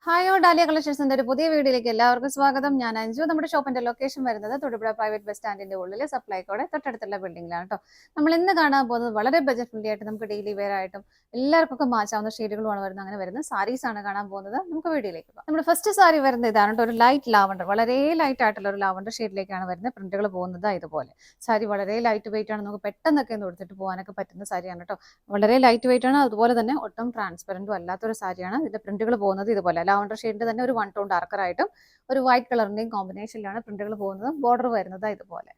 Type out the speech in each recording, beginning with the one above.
Hi dahlia കളക്ഷൻസിന്റെ ഒരു പുതിയ വീഡിയോയിലേക്ക് എല്ലാവർക്കും സ്വാഗതം. ഞാൻ അഞ്ജു. നമ്മുടെ ഷോപ്പിന്റെ ലൊക്കേഷൻ വരുന്നത് തൊടുപുഴ പ്രൈവറ്റ് ബസ് സ്റ്റാൻഡിന്റെ ഉള്ളിൽ സപ്ലൈക്കോടെ തൊട്ടടുത്തുള്ള ബിൽഡിംഗിലാണ് കേട്ടോ. നമ്മൾ ഇന്ന് കാണാൻ പോകുന്നത് വളരെ ബജറ്റ് ഫ്രണ്ട്ലി ആയിട്ട് നമുക്ക് ഡെയിലി വെയർ ആയിട്ടും എല്ലാവർക്കും മാച്ചാവുന്ന ഷെയ്ഡുകളുമാണ് വരുന്നത്. അങ്ങനെ വരുന്ന സാരീസ് ആണ് കാണാൻ പോകുന്നത്. നമുക്ക് വീഡിയോയിലേക്ക് പോകാം. നമ്മുടെ ഫസ്റ്റ് സാരി വരുന്നത് ഇതാണ് കേട്ടോ. ഒരു ലൈറ്റ് ലാവണ്ടർ, വളരെ ലൈറ്റ് ആയിട്ടുള്ള ഒരു ലാവണ്ടർ ഷെയ്ഡിലേക്കാണ് വരുന്നത്. പ്രിന്റുകൾ പോകുന്നത് ഇതുപോലെ. സാരി വളരെ ലൈറ്റ് വെയിറ്റ് ആണ്. നമുക്ക് പെട്ടെന്നൊക്കെ ഒന്ന് കൊടുത്തിട്ട് പോകാനൊക്കെ പറ്റുന്ന സാരിയാണ് കേട്ടോ. വളരെ ലൈറ്റ് വെയിറ്റ് ആണ്. അതുപോലെ തന്നെ ഒട്ടും ട്രാൻസ്പെറന്റും അല്ലാത്തൊരു സാരിയാണ്. ഇതിന്റെ പ്രിന്റുകൾ പോകുന്നത് ഇതുപോലെ ലാവണ്ടർ ഷെയ്ഡിന്റെ തന്നെ ഒരു 1 ടോൺ ഡാർക്കർ ആയിട്ടും ഒരു വൈറ്റ് കളറിന്റെയും കോമ്പിനേഷനിലാണ് പ്രിന്റുകൾ പോകുന്നത്. ബോർഡർ വരുന്നത് ഇതുപോലെ.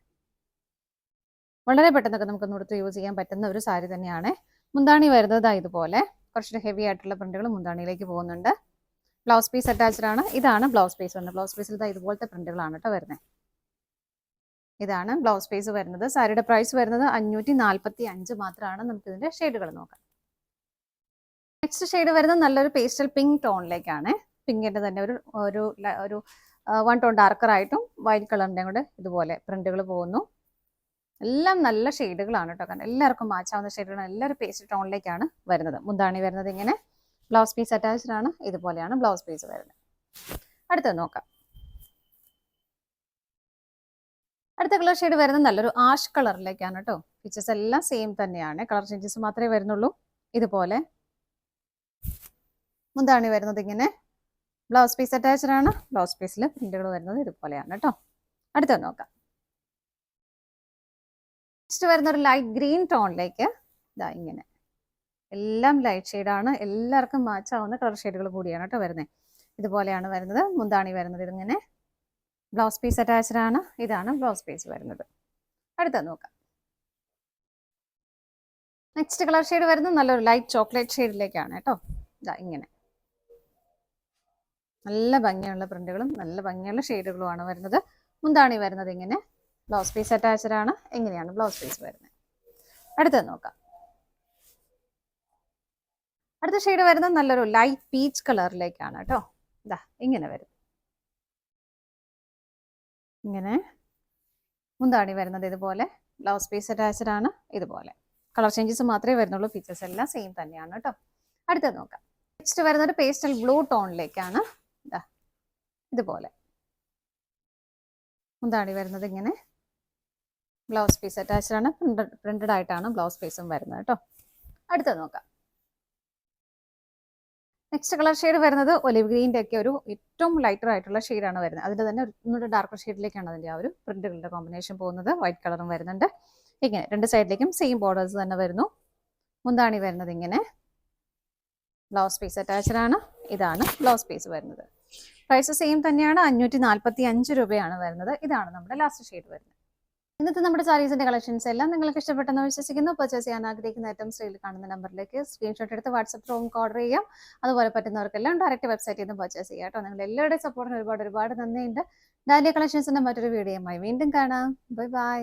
വളരെ പെട്ടെന്നൊക്കെ നമുക്ക് കൊടുത്ത് യൂസ് ചെയ്യാൻ പറ്റുന്ന ഒരു സാരി തന്നെയാണ്. മുന്താണി വരുന്നത് ഇതുപോലെ കുറച്ചുകൂടി ഹെവി ആയിട്ടുള്ള പ്രിന്റുകൾ മുന്താണിയിലേക്ക് പോകുന്നുണ്ട്. ബ്ലൗസ് പീസ് അറ്റാച്ച്ഡ് ആണ്. ഇതാണ് ബ്ലൗസ് പീസ് വരുന്നത്. ബ്ലൗസ് പീസിൽ ഇതുപോലത്തെ പ്രിന്റുകളാണ് കേട്ടോ വരുന്നത്. ഇതാണ് ബ്ലൗസ് പീസ് വരുന്നത്. സാരിയുടെ പ്രൈസ് വരുന്നത് 545 മാത്രമാണ്. നമുക്ക് ഇതിന്റെ ഷെയ്ഡുകൾ നോക്കാം. നെക്സ്റ്റ് ഷെയ്ഡ് വരുന്നത് നല്ലൊരു പേസ്റ്റൽ പിങ്ക് ടോണിലേക്കാണ്. പിങ്കിന്റെ തന്നെ ഒരു 1 ടോൺ ഡാർക്കർ ആയിട്ടും വൈറ്റ് കളറിന്റെ കൂടെ ഇതുപോലെ പ്രിന്റുകൾ പോകുന്നു. എല്ലാം നല്ല ഷെയ്ഡുകളാണ് കേട്ടോ. കാരണം എല്ലാവർക്കും മാച്ചാവുന്ന ഷെയ്ഡുകളാണ്. എല്ലാവരും പേസ്റ്റൽ ടോണിലേക്കാണ് വരുന്നത്. മുന്താണി വരുന്നത് ഇങ്ങനെ. ബ്ലൗസ് പീസ് അറ്റാച്ച്ഡ് ആണ്. ഇതുപോലെയാണ് ബ്ലൗസ് പീസ് വരുന്നത്. അടുത്തത് നോക്കാം. അടുത്ത കളർ ഷെയ്ഡ് വരുന്നത് നല്ലൊരു ആഷ് കളറിലേക്കാണ് കേട്ടോ. ഫീച്ചേഴ്സ് എല്ലാം സെയിം തന്നെയാണ്. കളർ ചേഞ്ചസ് മാത്രമേ വരുന്നുള്ളൂ. ഇതുപോലെ മുന്താണി വരുന്നത് ഇങ്ങനെ. ബ്ലൗസ് പീസ് അറ്റാച്ച്ഡ് ആണ്. ബ്ലൗസ് പീസിൽ പ്രിന്റുകൾ വരുന്നത് ഇതുപോലെയാണ് കേട്ടോ. അടുത്തത് നോക്കാം. നെക്സ്റ്റ് വരുന്ന ഒരു ലൈറ്റ് ഗ്രീൻ ടോണിലേക്ക് ഇങ്ങനെ. എല്ലാം ലൈറ്റ് ഷെയ്ഡാണ്. എല്ലാവർക്കും മാച്ചാവുന്ന കളർ ഷെയ്ഡുകൾ കൂടിയാണ് കേട്ടോ വരുന്നത്. ഇതുപോലെയാണ് വരുന്നത്. മുന്താണി വരുന്നത് ഇതിങ്ങനെ. ബ്ലൗസ് പീസ് അറ്റാച്ച്ഡ് ആണ്. ഇതാണ് ബ്ലൗസ് പീസ് വരുന്നത്. അടുത്തത് നോക്കാം. നെക്സ്റ്റ് കളർ ഷെയ്ഡ് വരുന്നത് നല്ലൊരു ലൈറ്റ് ചോക്ലേറ്റ് ഷെയ്ഡിലേക്കാണ് കേട്ടോ. ഇങ്ങനെ നല്ല ഭംഗിയുള്ള പ്രിന്റുകളും നല്ല ഭംഗിയുള്ള ഷെയ്ഡുകളുമാണ് വരുന്നത്. മുന്താണി വരുന്നത് ഇങ്ങനെ. ബ്ലൗസ് പീസ് അറ്റാച്ച്ഡ് ആണ്. ഇങ്ങനെയാണ് ബ്ലൗസ് പീസ് വരുന്നത്. അടുത്തത് നോക്കാം. അടുത്ത ഷെയ്ഡ് വരുന്നത് നല്ലൊരു ലൈറ്റ് പീച്ച് കളറിലേക്കാണ് കേട്ടോ. ഇങ്ങനെ വരും. ഇങ്ങനെ മുന്താണി വരുന്നത് ഇതുപോലെ. ബ്ലൗസ് പീസ് അറ്റാച്ച്ഡ് ആണ്. ഇതുപോലെ കളർ ചേഞ്ചസ് മാത്രമേ വരുന്നുള്ളൂ. ഫീച്ചേഴ്സ് എല്ലാം സെയിം തന്നെയാണ് കേട്ടോ. അടുത്തത് നോക്കാം. നെക്സ്റ്റ് വരുന്നത് ഒരു പേസ്റ്റൽ ബ്ലൂ ടോണിലേക്കാണ്. ഇതുപോലെ മുന്താണി വരുന്നത് ഇങ്ങനെ. ബ്ലൗസ് പീസ് അറ്റാച്ച്ഡ് ആണ്. പ്രിന്റഡ് ആയിട്ടാണ് ബ്ലൗസ് പീസും വരുന്നത് കേട്ടോ. അടുത്തത് നോക്കാം. നെക്സ്റ്റ് കളർ ഷെയ്ഡ് വരുന്നത് ഒലിവ് ഗ്രീൻ്റെ ഒക്കെ ഒരു ഏറ്റവും ലൈറ്റർ ആയിട്ടുള്ള ഷെയ്ഡാണ് വരുന്നത്. അതിൻ്റെ തന്നെ ഒന്നുകൂടെ ഡാർക്കർ ഷെയ്ഡിലേക്കാണ് അതിൻ്റെ ആ ഒരു പ്രിന്റുകളുടെ കോമ്പിനേഷൻ പോകുന്നത്. വൈറ്റ് കളറും വരുന്നുണ്ട്. ഇങ്ങനെ രണ്ട് സൈഡിലേക്കും സെയിം ബോർഡേഴ്സ് തന്നെ വരുന്നു. മുന്താണി വരുന്നത് ഇങ്ങനെ. ബ്ലൗസ് പീസ് അറ്റാച്ച്ഡ് ആണ്. ഇതാണ് ബ്ലൗസ് പീസ് വരുന്നത്. പ്രൈസ് സെയിം തന്നെയാണ്. 545 രൂപയാണ് വരുന്നത്. ഇതാണ് നമ്മുടെ ലാസ്റ്റ് ഷെയ്ഡ് വരുന്നത്. ഇന്നത്തെ നമ്മുടെ സാരീസിന്റെ കളക്ഷൻസ് എല്ലാം നിങ്ങൾക്ക് ഇഷ്ടപ്പെട്ടെന്ന് വിശ്വസിക്കുന്നു. പർച്ചേസ് ചെയ്യാൻ ആഗ്രഹിക്കുന്ന ഐറ്റംസ് സ്ക്രീനിൽ കാണുന്ന നമ്പറിലേക്ക് സ്ക്രീൻഷോട്ട് എടുത്ത് വാട്സ്ആപ്പ് ത്രൂ ഓർഡർ ചെയ്യാം. അതുപോലെ പറ്റുന്നവർക്കെല്ലാം ഡയറക്റ്റ് വെബ്സൈറ്റിൽ നിന്ന് പർച്ചേസ് ചെയ്യാം കേട്ടോ. നിങ്ങൾ എല്ലാവരുടെയും സപ്പോർട്ടിന് ഒരുപാട് നന്ദിയുണ്ട്. ഡാലിയ കളക്ഷൻസിന്റെ മറ്റൊരു വീഡിയോയുമായി വീണ്ടും കാണാം. Bye bye.